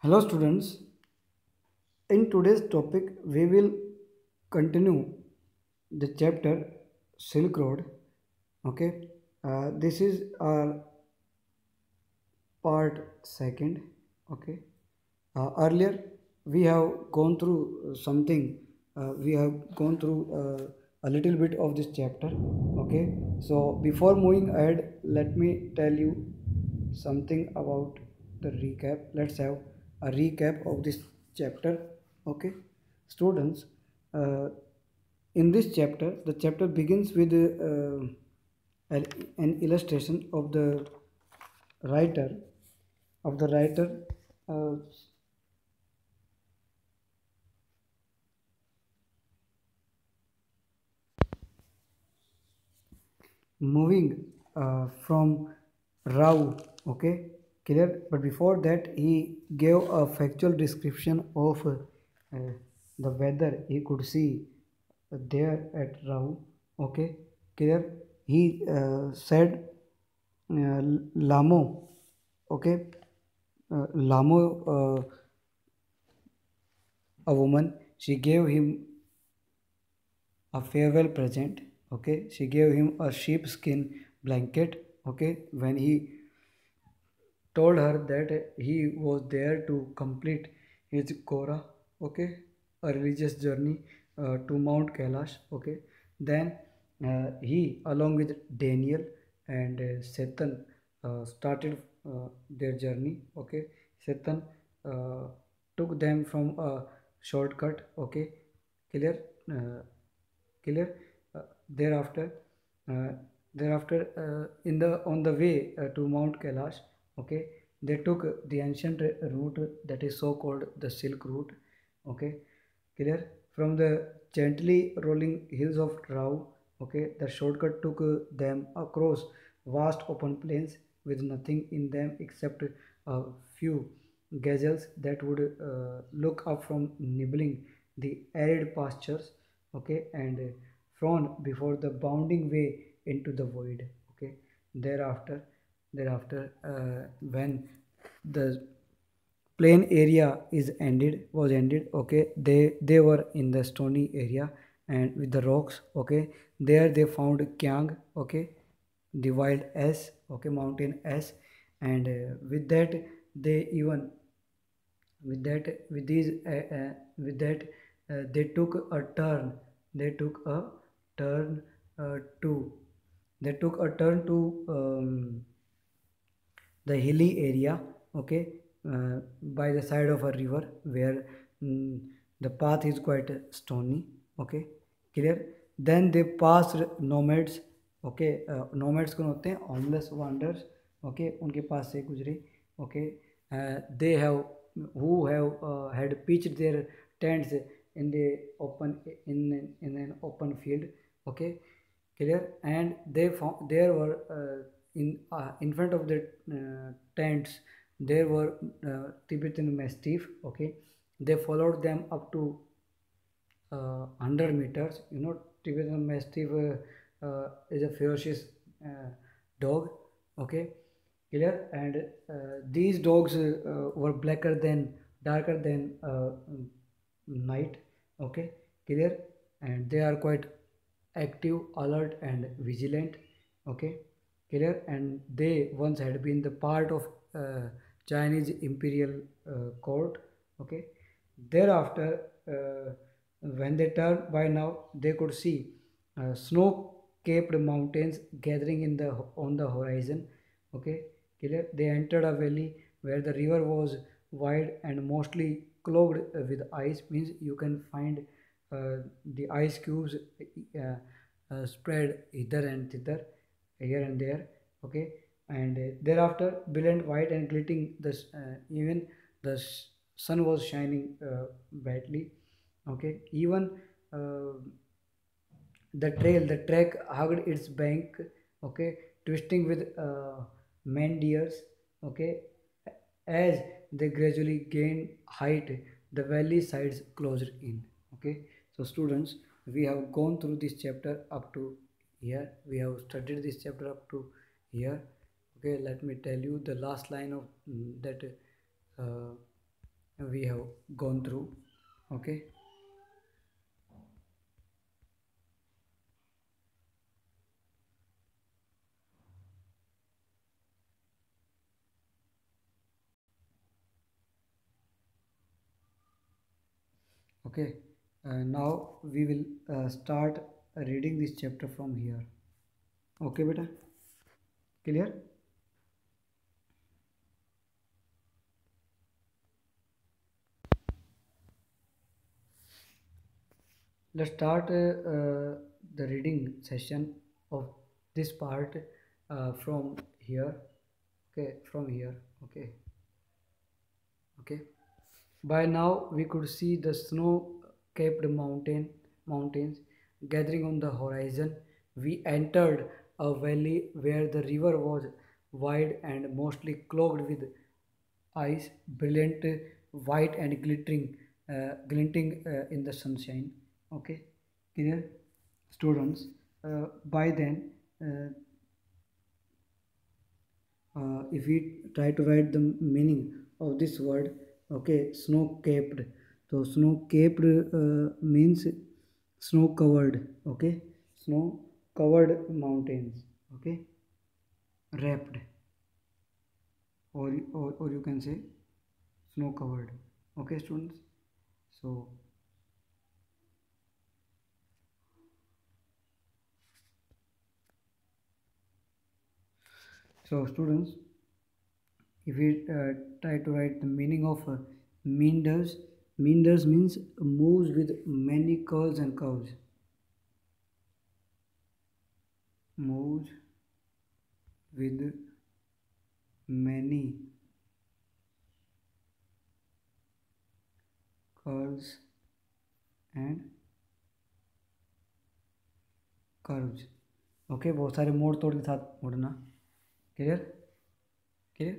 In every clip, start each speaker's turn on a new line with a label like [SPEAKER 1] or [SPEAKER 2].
[SPEAKER 1] Hello students, in today's topic we will continue the chapter Silk Road. Okay, this is our part second. Okay, earlier we have gone through something, we have gone through a little bit of this chapter. Okay, so before moving ahead, let me tell you something about the recap. Let's have a recap of this chapter. Okay, students, uh, in this chapter, the chapter begins with an illustration of the writer writer uh, moving from Rao, okay, clear. But before that, he gave a factual description of the weather he could see there at Rao, okay, clear. He said Lamo, okay, Lamo, a woman, she gave him a farewell present. Okay, she gave him a sheepskin blanket. Okay, when he told her that he was there to complete his Kora, okay, a religious journey to Mount Kailash. Okay, then he along with Daniel and Satan started their journey. Okay, Satan uh, took them from a shortcut. Okay, clear. uh, Clear. uh, thereafter uh, in the on the way to Mount Kailash, okay, they took the ancient route that is so called the Silk Route. Okay, clear. From the gently rolling hills of Rao, okay, the shortcut took them across vast open plains with nothing in them except a few gazelles that would look up from nibbling the arid pastures. Okay, and frown before the bounding way into the void. Okay, thereafter when the plain area is ended was ended. Okay, they were in the stony area and with the rocks. Okay, there they found Kyang. Okay, the wild ass. Okay, mountain ass. And with that they even with these with that they took a turn. They took a turn to they took a turn to the hilly area. Okay, by the side of a river where mm, the path is quite stony. Okay, clear. Then they passed nomads. Okay, nomads कौन होते हैं? Homeless wanderers. Okay, उनके पास से गुजरे. Okay, they have who have had pitched their tents in the open in an open field. Okay, clear. And they found there were in front of the tents there were Tibetan mastiff. Okay, they followed them up to 100 meters. You know, Tibetan mastiff is a ferocious dog. Okay, clear. And these dogs were darker than night. Okay, clear. And they are quite active, alert and vigilant. Okay, clear. And they once had been the part of Chinese imperial court. Okay, thereafter when they turned, by now they could see snow-capped mountains gathering in the on the horizon. Okay, clear. They entered a valley where the river was wide and mostly clogged with ice. Means you can find the ice cubes spread hither and thither, here and there. Okay, and thereafter brilliant white and glittering. Even the sun was shining brightly. Okay, even uh, the track hugged its bank. Okay, twisting with man deers. Okay, as they gradually gained height, the valley sides closed in. Okay, so students, we have gone through this chapter up to here. We have studied this chapter up to here. Okay, let me tell you the last line of that uh, we have gone through. Okay. Okay. Now we will start reading this chapter from here. Okay, beta. Clear? Let's start the reading session of this part from here. Okay, from here. Okay. Okay. By now we could see the snow-capped mountains gathering on the horizon. We entered a valley where the river was wide and mostly clogged with ice, brilliant, white and glinting in the sunshine. Okay, clear, students. By then, uh, if we try to write the meaning of this word, okay, snow capped. So snow capped means snow covered. Okay, snow covered mountains. Okay, wrapped, or you can say snow covered. Okay, students. So students, if we try to write the meaning of meanders, meanders means moves with many curls and curves. Moves with many curves and curves. Okay, बहुत सारे मोड़ तोड़ के साथ मुड़ना. Clear? Clear?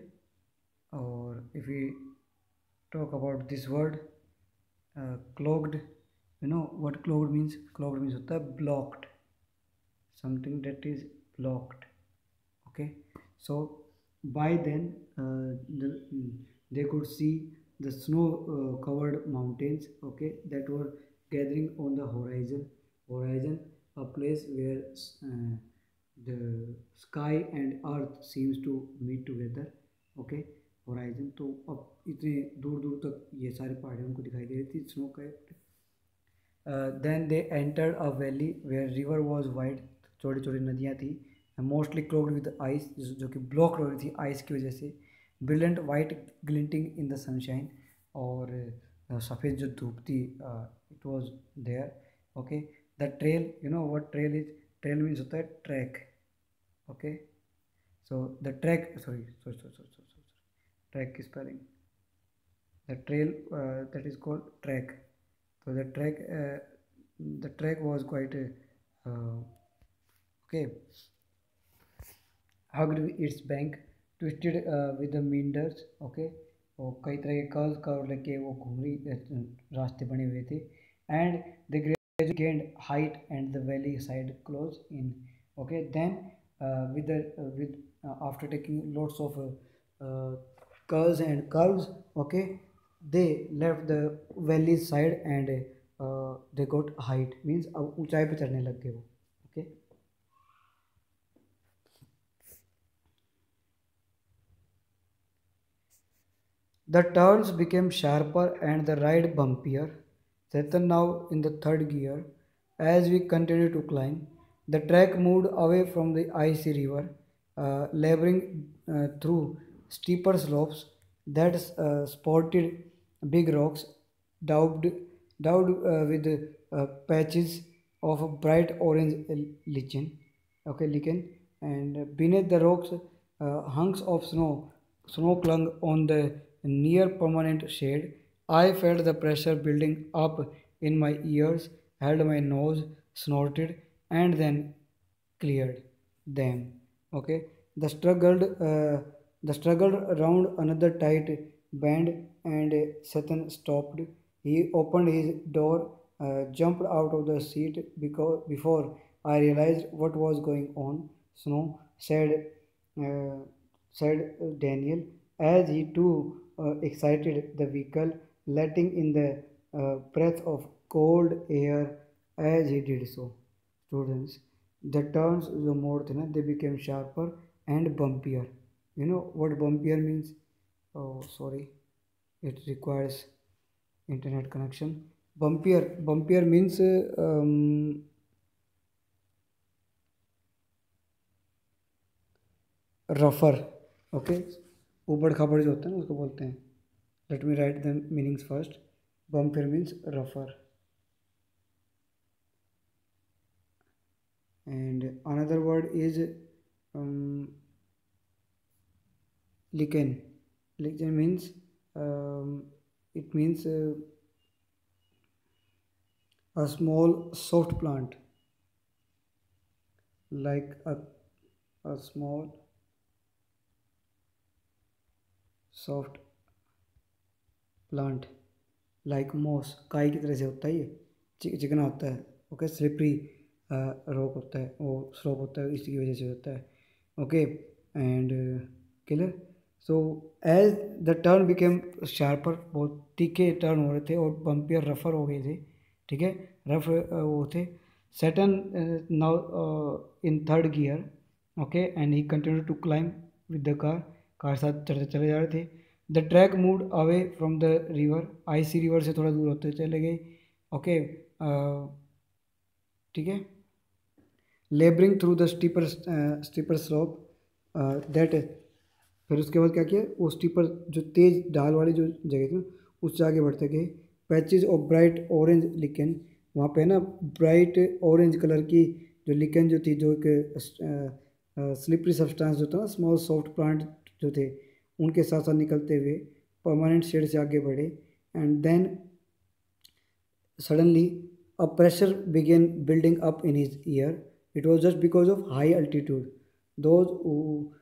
[SPEAKER 1] और if we talk about this word clogged, you know what clogged means? Clogged means होता है blocked, something that is blocked. Okay, so by then they could see the snow covered mountains, okay, that were gathering on the horizon, a place where the sky and earth seems to meet together. Okay, horizon. तो अब इतने दूर दूर तक ये सारी पहाड़ियाँ उनको दिखाई दे रही थी स्नो का. Then they entered a valley where river was wide, छोटी छोटी नदियाँ थी, मोस्टली क्लोग्ड विद आइस, जो कि ब्लॉक हो रही थी आइस की वजह से, brilliant white glinting in the sunshine, और सफ़ेद जो धूप थी it was there. Okay, the trail, you know what trail is? Trail means होता है track. Okay, so the track, sorry, track की spelling, the trail that is called track. So the track was quite okay, hugged with its bank, twisted with the meanders. Okay, और कई तरह के curve लेके वो घुंगरी रास्ते बने हुए थे. And they gradually gained height and the valley side closed in. Okay, then with after taking lots of curves and curves, okay, they left the valley side and they got height, means अब ऊंचाई पे चढ़ने लग गए वो. Okay. The turns became sharper and the ride bumpier. Chetan now in the third gear. As we continued to climb, the track moved away from the icy river, laboring through steeper slopes that sported big rocks, daubed, daubed with patches of bright orange lichen. Okay, lichen, and beneath the rocks, hunks of snow clung on the near permanent shade. I felt the pressure building up in my ears, held my nose, snorted, and then cleared them. Okay, the struggled around another tight bend, and Satan stopped. He opened his door, jumped out of the seat because before I realized what was going on. Snow uh, said Daniel, as he too exited the vehicle. letting in the breath of cold air as he did so. Students, the turns जो मोड़ थे ना, they became sharper and bumpier. You know what bumpier means? Oh, sorry, it requires internet connection. Bumpier means rougher. Okay, ऊबड़ खाबड़ जो होता है ना उसको बोलते हैं. Let me write the meanings first. Bumpier means rougher, and another word is um, lichen. Lichen means it means a small soft plant, like a small soft plant like moss. काई की तरह से होता है ये, चिकना होता है. ओके, स्लिपरी रॉक होता है, वो स्लोप होता है, इसकी वजह से होता है. Okay, and clear. So as the turn became sharper, बहुत तीखे टर्न हो रहे थे और बम्पियर रफर हो गए थे. ठीक है, रफ वो थे. Saturn now in third gear. Okay, and he continued to climb with the car. Car साथ चढ़ते चले जा रहे थे. The track move away from the river. Icy river से थोड़ा दूर होते चले गए. ओके, ठीक है. Labouring through the steeper slope that. फिर उसके बाद क्या किया, वो स्टीपर जो तेज ढाल वाली जो जगह थी उससे आगे बढ़ते गए. Patches of bright orange lichen. वहाँ पे ना ब्राइट ऑरेंज कलर की जो लिकन जो थी, जो एक स्लिपरी सब्सटेंस जो था ना, स्मॉल सॉफ्ट प्लांट जो थे, उनके साथ साथ निकलते हुए परमानेंट शेड से आगे बढ़े. And then suddenly a pressure began building up in his ear. It was just because of high altitude. Those who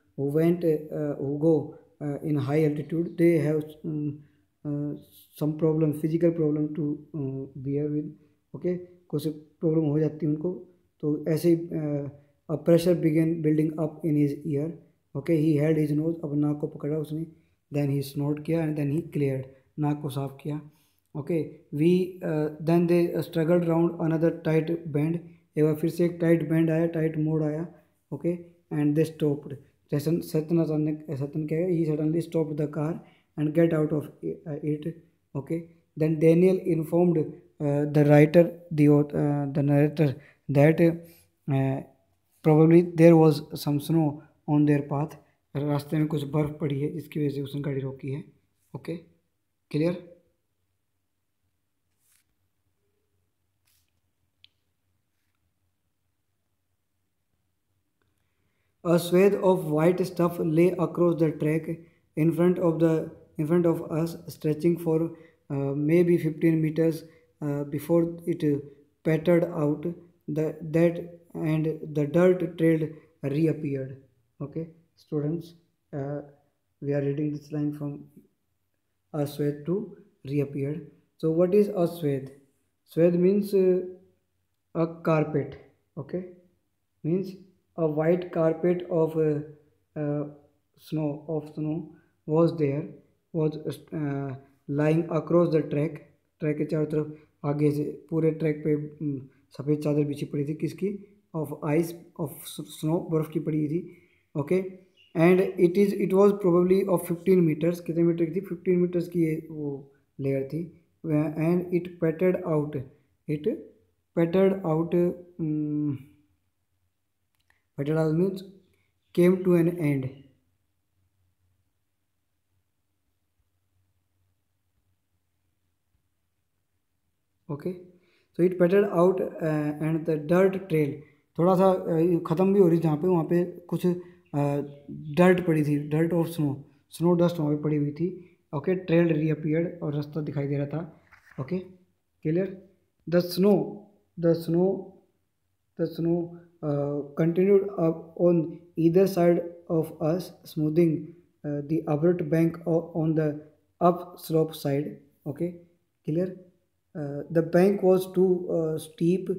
[SPEAKER 1] go in high altitude, they have some problem, physical problem to bear with. Okay, कुछ problem हो जाती है उनको. तो ऐसे ही a pressure began building up in his ear. Okay, he held his nose. अब नाक को पकड़ा उसने. Then he snort किया and then he cleared. नाक को साफ किया. Okay, then they struggled round another tight bend. एक बार फिर से एक टाइट बैंड आया, टाइट मोड़ आया. Okay, and they stopped. Tsetan क्या है, he suddenly stopped the car and get out of it. Okay, then Daniel informed the writer the narrator that probably there was some snow on their path. रास्ते में कुछ बर्फ़ पड़ी है जिसकी वजह से उसने गाड़ी रोकी है. Okay, clear. A swathe of white stuff lay across the track in front of us, stretching for maybe 15 meters before it pattered out. That and the dirt trail reappeared. Okay, students, we are reading this line from a swathe to reappeared. So what is a swathe? Swathe means a carpet. Okay, means a white carpet of snow was there, was lying across the track. Track के चारों तरफ आगे से पूरे track पे सफ़ेद चादर बिछी पड़ी थी. किसकी? ऑफ आइस, ऑफ स्नो, बर्फ़ की पड़ी थी. Okay, and it was probably of 15 meters. कितने मीटर की थी? 15 मीटर्स की ये वो लेयर थी. And it pattered out. Patted out means came to an end. Okay, so it patted out and the dirt trail. थोड़ा सा ख़त्म भी हो रही जहाँ पे, वहाँ पे कुछ डर्ट पड़ी थी, डर्ट और स्नो डस्ट वहाँ पे पड़ी हुई थी. ओके, ट्रेल रीअपियर्ड और रास्ता दिखाई दे रहा था. Okay, clear. The snow continued up on either side of us, smoothing the abrupt bank on the upslope side. Okay, clear. The bank was too steep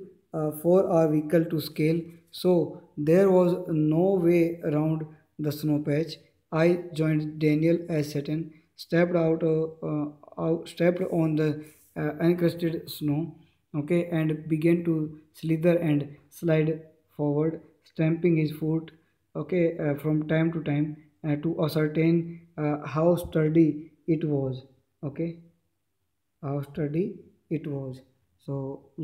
[SPEAKER 1] for our vehicle to scale, so there was no way around the snow patch. I joined Daniel as Saturn stepped on the uncrusted snow, okay, and began to slither and slide forward, stamping his foot, okay, from time to time to ascertain how sturdy it was, okay, how sturdy it was. So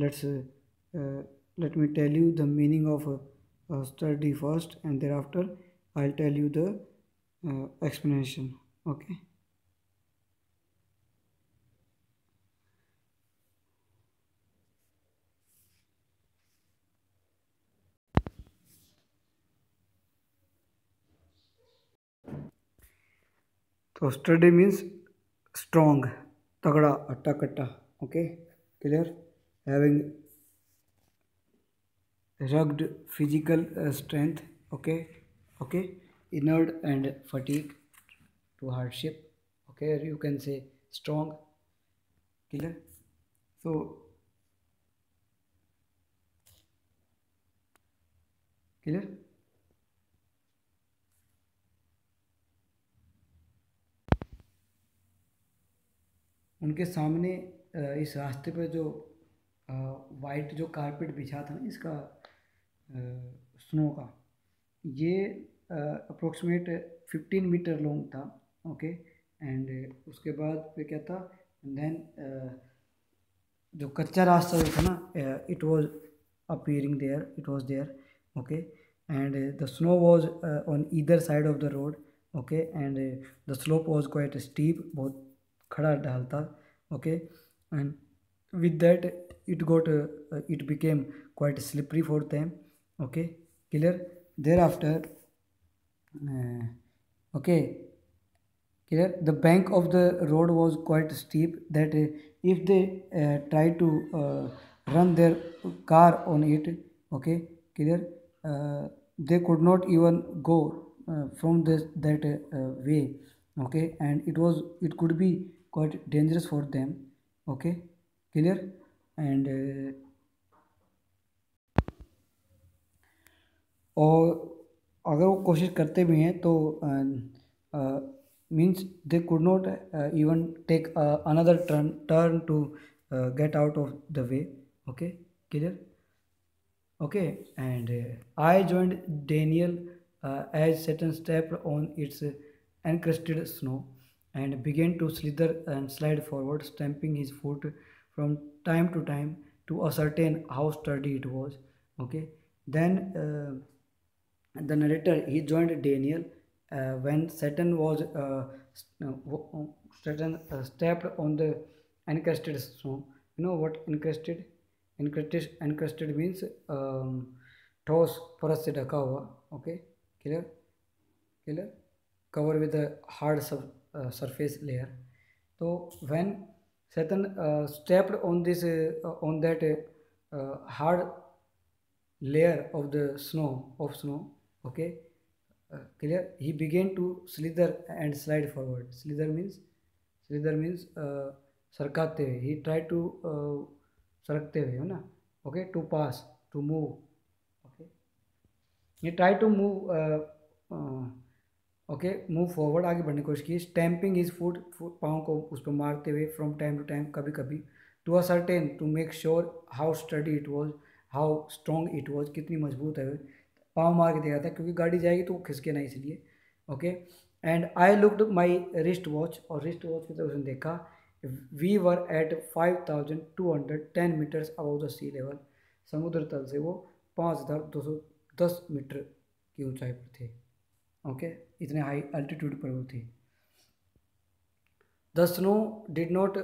[SPEAKER 1] uh, let me tell you the meaning of sturdy first, and thereafter I'll tell you the explanation. Okay. So sturdy means strong, tagda, atta katta. Okay, clear? Having rugged physical strength. Okay, okay, inert and fatigue to hardship. Okay, you can say strong, clear. So clear. उनके सामने इस रास्ते पे जो white जो carpet बिछा था ना इसका स्नो का, ये अप्रोक्सीमेट 15 मीटर लॉन्ग था. ओके. एंड उसके बाद पे क्या था, देन जो कच्चा रास्ता जो था ना, it was appearing there, it was there. Okay. And the snow was on either side of the road. Okay. And the slope was quite steep, बहुत खड़ा ढाल था. Okay. And with that it became quite slippery for them. Okay, clear. Thereafter okay, clear, the bank of the road was quite steep that if they try to run their car on it, okay, clear, they could not even go from this that way. Okay. And it could be quite dangerous for them. Okay, clear. And और अगर वो कोशिश करते भी हैं तो means they could not even take another turn to get out of the way. Okay, clear. Okay, and I joined Daniel as Satan stepped on its encrusted snow and began to slither and slide forward, stamping his foot from time to time to ascertain how sturdy it was. Okay, then the narrator he joined Daniel when Satan was Satan stepped on the encrusted snow. You know what encrusted? Encrusted means ठोस परत से ढका हुआ. Okay, clear, clear. Cover with a hard surface layer. तो when Satan stepped on this on that hard layer of the snow. Okay, clear, he began to slither and slide forward. Slither means सरकाते हुए. He tried to सरकते हुए, है ना. Okay, to pass, to move. Okay, he tried to move okay, move forward, आगे बढ़ने की कोशिश की. स्टैम्पिंग हिज फुट, पाँव को उस पर मारते हुए फ्रॉम टाइम टू टाइम, कभी कभी. To ascertain, to make sure how steady it was, how strong it was, कितनी मजबूत है. पाँव मार के देखा था क्योंकि गाड़ी जाएगी तो वो खिसके ना, इसलिए. Okay. And I looked my wrist watch, और रिस्ट वॉच की तरफ उसने देखा. We were at 5210 metres above the sea level. समुद्र तल से वो 5210 मीटर की ऊंचाई पर थे. ओके, इतने हाई अल्टीट्यूड पर वो थी. The snow did not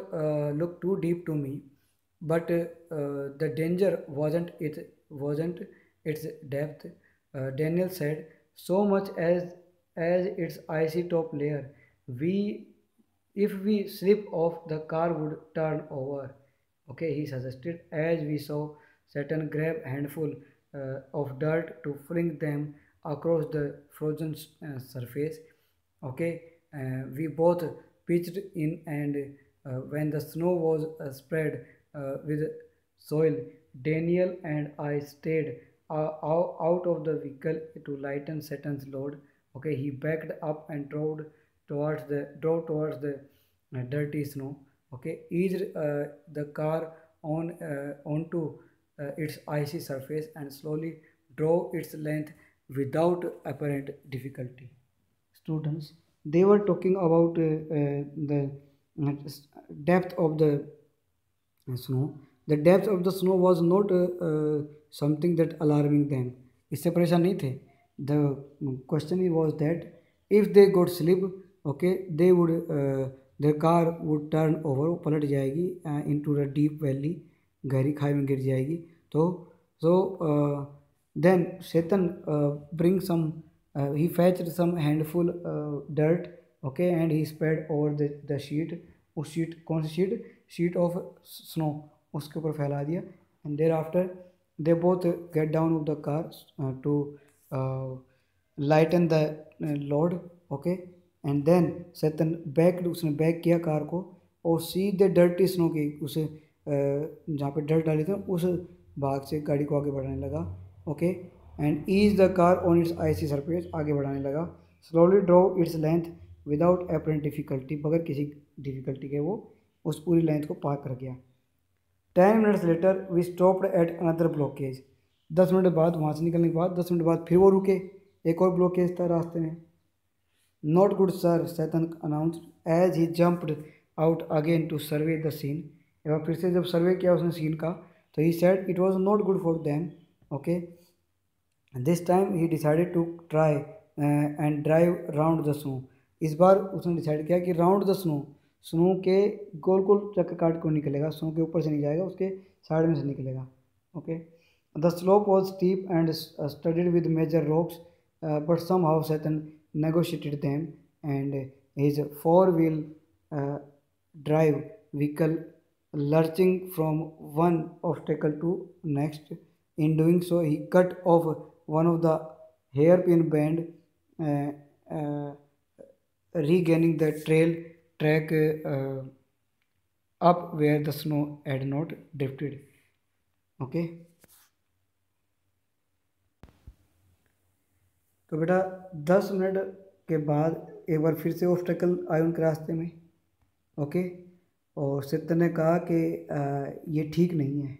[SPEAKER 1] look too deep to me, but the danger wasn't its depth. Daniel said, so much as its icy top layer. We If we slip off, the car would turn over. Okay, he suggested, as we saw Satan grab handful of dirt to fling them across the frozen surface. Okay, we both pitched in, and when the snow was spread with soil, Daniel and I stayed out of the vehicle to lighten Satan's load. Okay, he backed up and towards the dirty snow. Okay, eased the car onto its icy surface and slowly drove its length without apparent difficulty. Students, they were talking about the uh, depth of the snow. The depth of the snow was not something that alarming them. इससे परेशान नहीं थे. The question was that if they got slip, okay, they would their car would turn over, वो पलट जाएगी into a deep valley, गहरी खाई में गिर जाएगी. तो then Satan brings some he fetched some handful dirt, okay, and he spread over the sheet. उस शीट, कौन सी शीट? शीट ऑफ स्नो, उसके ऊपर फैला दिया. And there after they both get down of the car to lighten the load. Okay, and then Tsetan back, उसने back किया कार को और सीधे डर्टी स्नो की उसे जहाँ पे डर्ट डाली थी उस भाग से गाड़ी को आगे बढ़ाने लगा. Okay, and ease the car on its icy surface, आगे बढ़ाने लगा. Slowly draw its length without apparent difficulty, बगैर किसी डिफिकल्टी के वो उस पूरी लेंथ को पार कर गया. 10 minutes later we stopped at another blockage. 10 minute बाद, वहाँ से निकलने के बाद 10 मिनट बाद फिर वो रुके, एक और ब्लॉकेज था रास्ते में. Not good sir, Tsetan announced as he jumped out again to survey the scene. एक बार फिर से जब सर्वे किया उसने सीन का, तो he said it was not good for them. Okay, this time he decided to try and drive round the snow. इस बार उसने डिसाइड किया कि राउंड द स्नो, स्नो के गोल गोल चक्कर काट को निकलेगा, स्नो के ऊपर से नहीं जाएगा, उसके साइड में से निकलेगा. Okay, the slope was steep and studded with major rocks, but somehow Tsetan negotiated them and his 4-wheel drive vehicle lurching from one obstacle to next. In doing so, he cut off one of the hairpin bend, uh, uh, regaining the track up where the snow had not drifted. Okay, तो बेटा 10 minute के बाद एक बार फिर से obstacle आए उनके रास्ते में. ओके, और सैतन ने कहा कि ये ठीक नहीं है.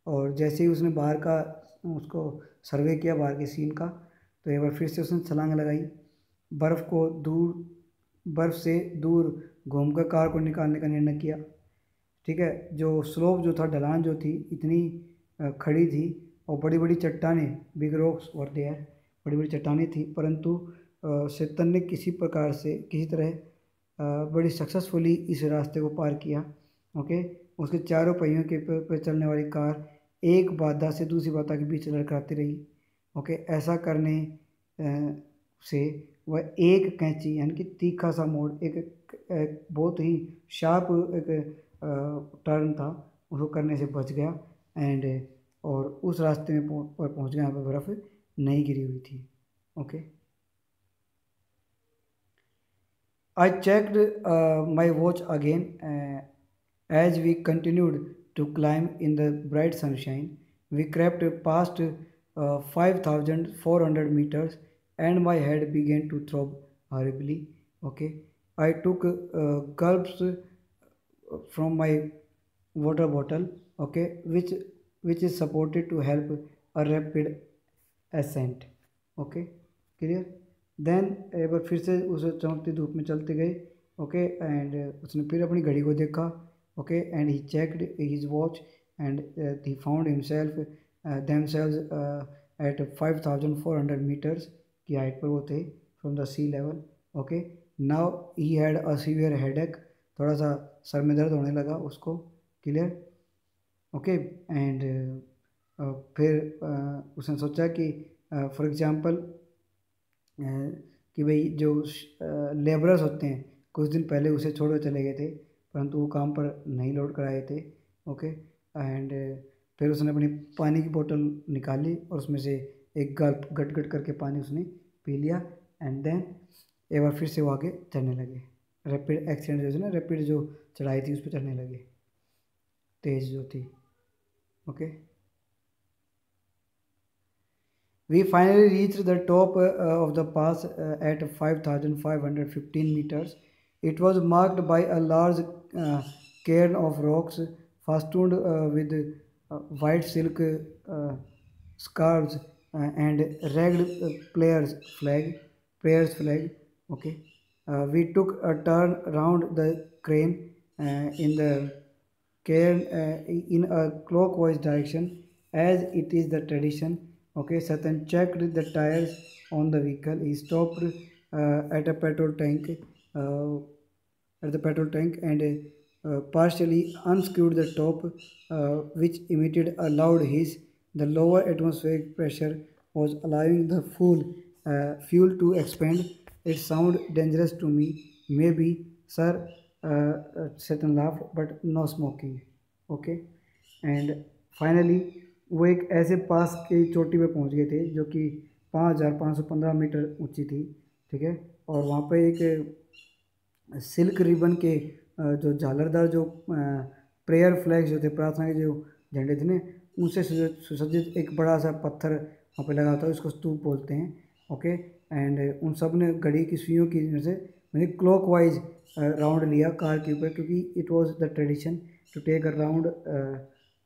[SPEAKER 1] और जैसे ही उसने बाहर का उसको सर्वे किया, बाहर के सीन का, तो एक बार फिर से उसने छलांग लगाई. बर्फ़ से दूर घूमकर कार को निकालने का निर्णय किया. ठीक है, जो स्लोप जो था, ढलान जो थी, इतनी खड़ी थी और बड़ी बड़ी चट्टानें, बिग रॉक्स वर देयर, बड़ी बड़ी चट्टानें थी, परंतु सैतन ने किसी प्रकार से, किसी तरह बड़ी सक्सेसफुली इस रास्ते को पार किया. ओके, उसके चारों पहियों के पर चलने वाली कार एक बाधा से दूसरी बाधा के बीच लड़खड़ाती रही. ओके, ऐसा करने से वह एक कैंची यानी कि तीखा सा मोड़, एक बहुत ही शार्प एक टर्न था, उसको करने से बच गया. एंड और उस रास्ते में पहुंच गया, यहाँ पर बर्फ़ नहीं गिरी हुई थी. Okay, I checked my watch again as we continued to climb in the bright sunshine. We crept past 5,400 meters and my head began to throb horribly. Okay, I took gulps from my water bottle, okay, which is supported to help a rapid ascent. Okay, clear? Then एक बार फिर से उस चमकती धूप में चलते गए. ओके, एंड उसने फिर अपनी घड़ी को देखा. Okay, and he checked his watch and he found himself themselves at 5,400 metres की हाइट पर वो थे from the sea level. Okay, now he had a severe headache, थोड़ा सा सर में दर्द होने लगा उसको. क्लियर? ओके, एंड फिर उसने सोचा कि फॉर एग्जांपल कि भाई जो लेबरर्स होते हैं, कुछ दिन पहले उसे छोड़ चले गए थे, परंतु वो काम पर नहीं लौट कर आए थे. ओके, एंड फिर उसने अपनी पानी की बोतल निकाली और उसमें से एक गल्प गट गट करके पानी उसने पी लिया. एंड देन एक बार फिर से वो आगे चढ़ने लगे. रैपिड एक्सीडेंट जो है ना, रैपिड जो चढ़ाई थी उस पर चढ़ने लगे, तेज़ जो थी. Okay, We finally reached the top of the pass at 5,515 meters. It was marked by a large cairn of rocks festooned with white silk scarves and ragged prayers flag. Okay, we took a turn around the crane in the cairn in a clockwise direction as it is the tradition. Okay, Satan checked the tires on the vehicle. He stopped at a petrol tank and partially unscrewed the top, which emitted a loud hiss. The lower atmospheric pressure was allowing the fuel to expand. It sounded dangerous to me. Maybe, sir, Satan laughed, but no smoking. Okay, and finally वो एक ऐसे पास की चोटी पे पहुंच गए थे जो कि 5,515 मीटर ऊंची थी, ठीक है। और वहाँ पे एक सिल्क रिबन के जो झालरदार जो प्रेयर फ्लैग्स जो थे, प्रार्थना के जो झंडे थे ना, उनसे सुसज्जित एक बड़ा सा पत्थर वहाँ पे लगा होता है, उसको स्तूप बोलते हैं। ओके, एंड उन सब ने घड़ी की सुइयों की वजह से मैंने क्लॉक वाइज राउंड लिया कार के ऊपर, क्योंकि it was the tradition to take a round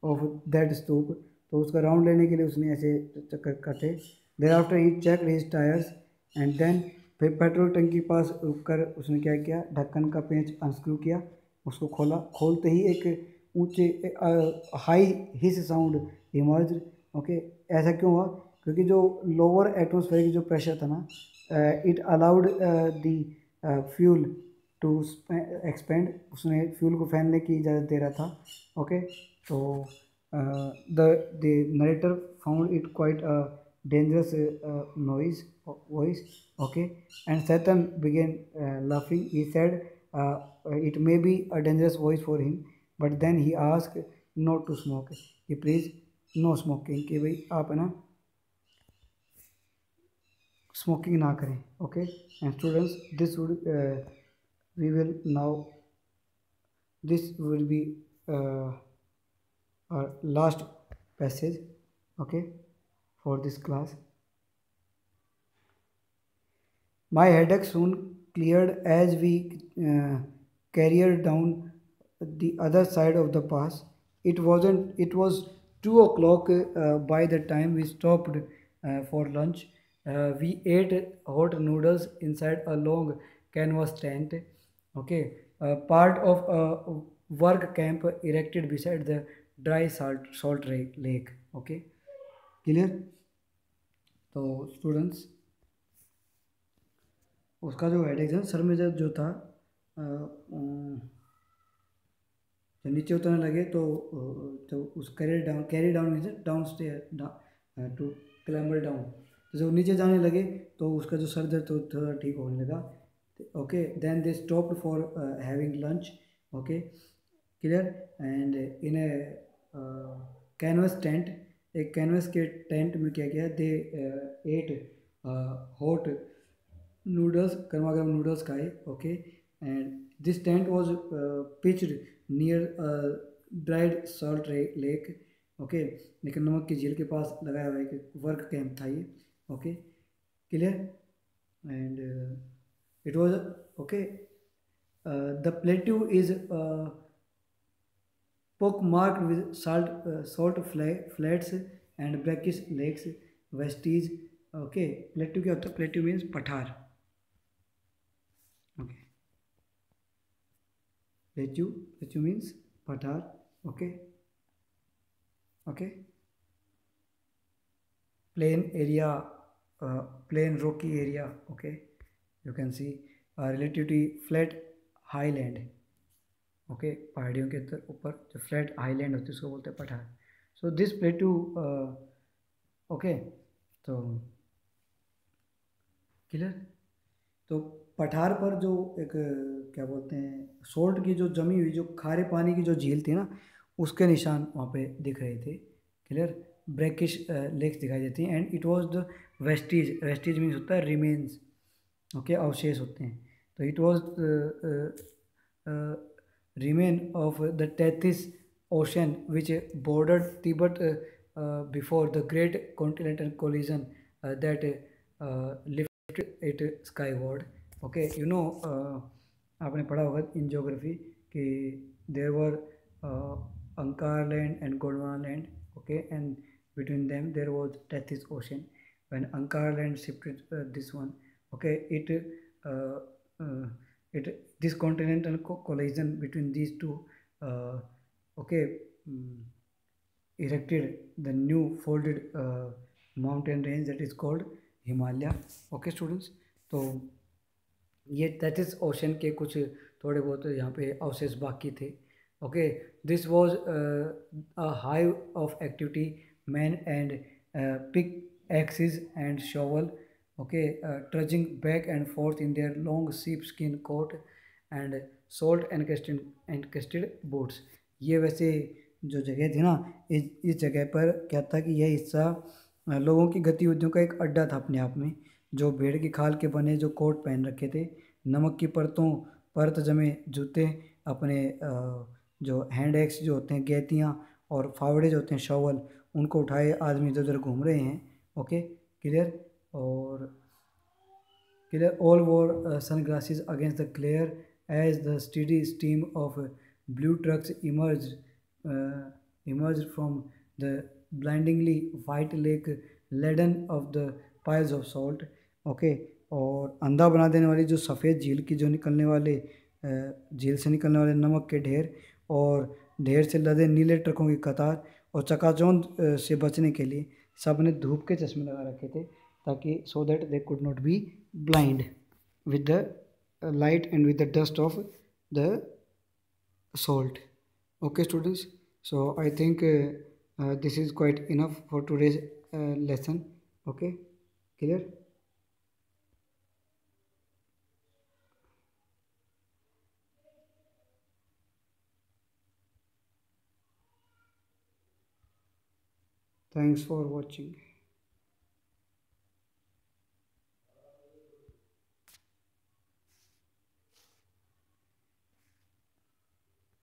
[SPEAKER 1] of that stupa. तो उसका राउंड लेने के लिए उसने ऐसे चक्कर काटे। Thereafter he check his tyres and then फिर पेट्रोल टंकी के पास रुक कर उसने क्या किया, ढक्कन का पेंच अनस्क्रू किया, उसको खोला। खोलते ही एक ऊंचे हाई हिस साउंड इमर्ज। ओके, ऐसा क्यों हुआ? क्योंकि जो लोअर एटमॉस्फेरिक जो प्रेशर था ना, it allowed the fuel to expand. उसने फ्यूल को फैलने की इजाज़त दे रहा था। ओके, तो the narrator found it quite a dangerous voice. Okay, and Satan began laughing. He said it may be a dangerous voice for him, but then he asked not to smoke, कि please no smoking, कि भाई आप है ना smoking ना करें। Okay, and students this would we will now this will be our last passage, okay, for this class. My headache soon cleared as we carried down the other side of the pass. It was 2 o'clock by the time we stopped for lunch. We ate hot noodles inside a long canvas tent. Okay, part of a work camp erected beside the dry salt lake. Okay, clear? तो students, उसका जो headache था sir में जो था, जब नीचे उतरने लगे तो उस carry down means down stair to clamber down. तो जब नीचे जाने लगे तो उसका जो सर दर्द तो थोड़ा ठीक होने लगा। Okay, then they stopped for having lunch. Okay, clear? And in a canvas tent, एक कैनवस के टेंट में क्या किया, दे एट हॉट नूडल्स, गर्मा गर्म नूडल्स खाए। Okay, and this tent was pitched near dried salt lake. Okay, लेकिन नमक की झील के पास लगाया हुआ एक वर्क कैंप था ये। Okay, clear? And it was okay, the plateau is pock marked with salt flats and brackish lakes vestige. Okay, plateau क्या होता है? Plateau means पठार। Okay, plateau means पठार। Okay, okay, plain area, plain rocky area. Okay, you can see relatively flat highland. Okay, पहाड़ियों के ऊपर जो flat island होती है उसको बोलते हैं पठार। सो दिस प्लेटू, ओके, तो क्लियर? तो पठार पर जो एक क्या बोलते हैं, सोल्ट की जो जमी हुई जो खारे पानी की जो झील थी ना, उसके निशान वहाँ पे दिख रहे थे। क्लियर? ब्रैकिश लेक्स दिखाई देती हैं। And it was the Vestige means होता है रिमेन्स। ओके, अवशेष होते हैं। तो it was remain of the Tethys Ocean which bordered Tibet before the Great Continental Collision that lifted it skyward. Okay, you know, आपने पढ़ा होगा in geography कि there were Ankara land and Gondwana land. Okay, and between them there was Tethys Ocean. When Ankara land shifted this one, okay, uh, uh, this continental collision between these two, uh, okay, mm, erected the new folded mountain range that is called Himalaya. Okay students, तो ये Tethys ocean के कुछ थोड़े बहुत यहाँ पे अवशेष बाकी थे. Okay, this was a hive of activity, man and pick axes and shovel. Okay, trudging back and forth in their long sheepskin coat and salt encrusted boots. ये वैसे जो जगह थी ना, इस जगह पर क्या था कि यह हिस्सा लोगों की गतिविधियों का एक अड्डा था अपने आप में. जो भेड़ की खाल के बने जो कोट पहन रखे थे, नमक की परत जमे जूते, अपने जो हैंड एक्स जो होते हैं गैतियाँ, और फावड़े जो होते हैं शॉवल, उनको उठाए आदमी इधर उधर घूम रहे हैं. Okay, clear. और क्लियर, ऑल वोर sunglasses against the glare as the steady stream of blue trucks emerged from the blindingly white lake laden of the piles of salt. Okay, और अंधा बना देने वाली जो सफ़ेद झील की जो निकलने वाले झील से निकलने वाले नमक के ढेर, और ढेर से लदे नीले ट्रकों की कतार, और चकाचौंध से बचने के लिए सब ने धूप के चश्मे लगा रखे थे, ताकि so that they could not be blind with the light and with the dust of the salt. Okay students, so I think this is quite enough for today's lesson. Okay, clear. Thanks for watching.